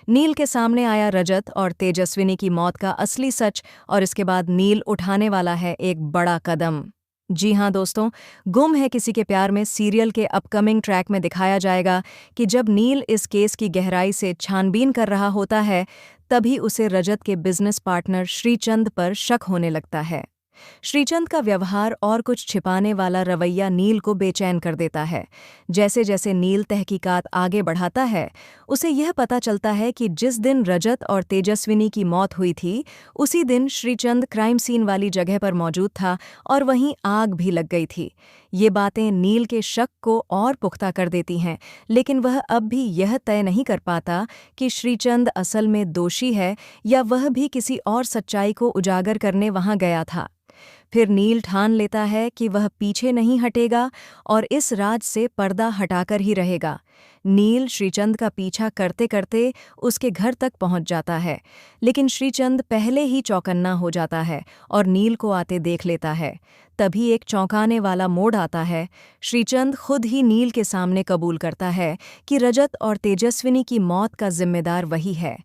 नील के सामने आया रजत और तेजस्विनी की मौत का असली सच, और इसके बाद नील उठाने वाला है एक बड़ा कदम। जी हाँ दोस्तों, गुम है किसी के प्यार में सीरियल के अपकमिंग ट्रैक में दिखाया जाएगा कि जब नील इस केस की गहराई से छानबीन कर रहा होता है, तभी उसे रजत के बिजनेस पार्टनर श्रीचंद पर शक होने लगता है। श्रीचंद का व्यवहार और कुछ छिपाने वाला रवैया नील को बेचैन कर देता है। जैसे जैसे नील तहकीकात आगे बढ़ाता है, उसे यह पता चलता है कि जिस दिन रजत और तेजस्विनी की मौत हुई थी, उसी दिन श्रीचंद क्राइम सीन वाली जगह पर मौजूद था और वहीं आग भी लग गई थी। ये बातें नील के शक को और पुख्ता कर देती हैं, लेकिन वह अब भी यह तय नहीं कर पाता कि श्रीचंद असल में दोषी है या वह भी किसी और सच्चाई को उजागर करने वहां गया था। फिर नील ठान लेता है कि वह पीछे नहीं हटेगा और इस राज से पर्दा हटाकर ही रहेगा। नील श्रीचंद का पीछा करते करते उसके घर तक पहुंच जाता है, लेकिन श्रीचंद पहले ही चौकन्ना हो जाता है और नील को आते देख लेता है। तभी एक चौंकाने वाला मोड़ आता है। श्रीचंद खुद ही नील के सामने कबूल करता है कि रजत और तेजस्विनी की मौत का जिम्मेदार वही है।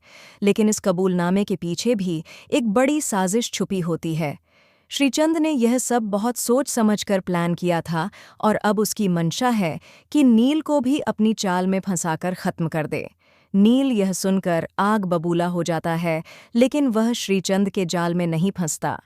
लेकिन इस कबूलनामे के पीछे भी एक बड़ी साजिश छुपी होती है। श्रीचंद ने यह सब बहुत सोच समझकर प्लान किया था और अब उसकी मंशा है कि नील को भी अपनी चाल में फंसाकर खत्म कर दे। नील यह सुनकर आग बबूला हो जाता है, लेकिन वह श्रीचंद के जाल में नहीं फंसता।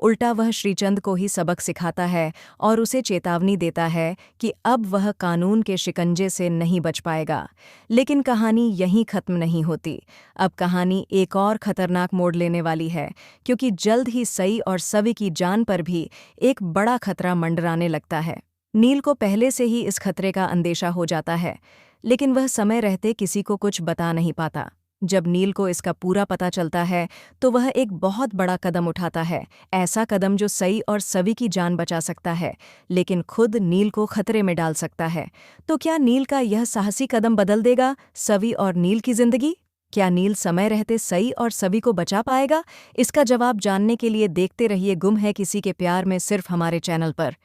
उल्टा वह श्रीचंद को ही सबक सिखाता है और उसे चेतावनी देता है कि अब वह कानून के शिकंजे से नहीं बच पाएगा। लेकिन कहानी यहीं खत्म नहीं होती। अब कहानी एक और खतरनाक मोड़ लेने वाली है, क्योंकि जल्द ही सई और सवी की जान पर भी एक बड़ा खतरा मंडराने लगता है। नील को पहले से ही इस खतरे का अंदेशा हो जाता है, लेकिन वह समय रहते किसी को कुछ बता नहीं पाता। जब नील को इसका पूरा पता चलता है, तो वह एक बहुत बड़ा कदम उठाता है, ऐसा कदम जो सई और सवी की जान बचा सकता है, लेकिन खुद नील को खतरे में डाल सकता है। तो क्या नील का यह साहसी कदम बदल देगा सवी और नील की जिंदगी? क्या नील समय रहते सई और सवी को बचा पाएगा? इसका जवाब जानने के लिए देखते रहिए गुम है किसी के प्यार में, सिर्फ हमारे चैनल पर।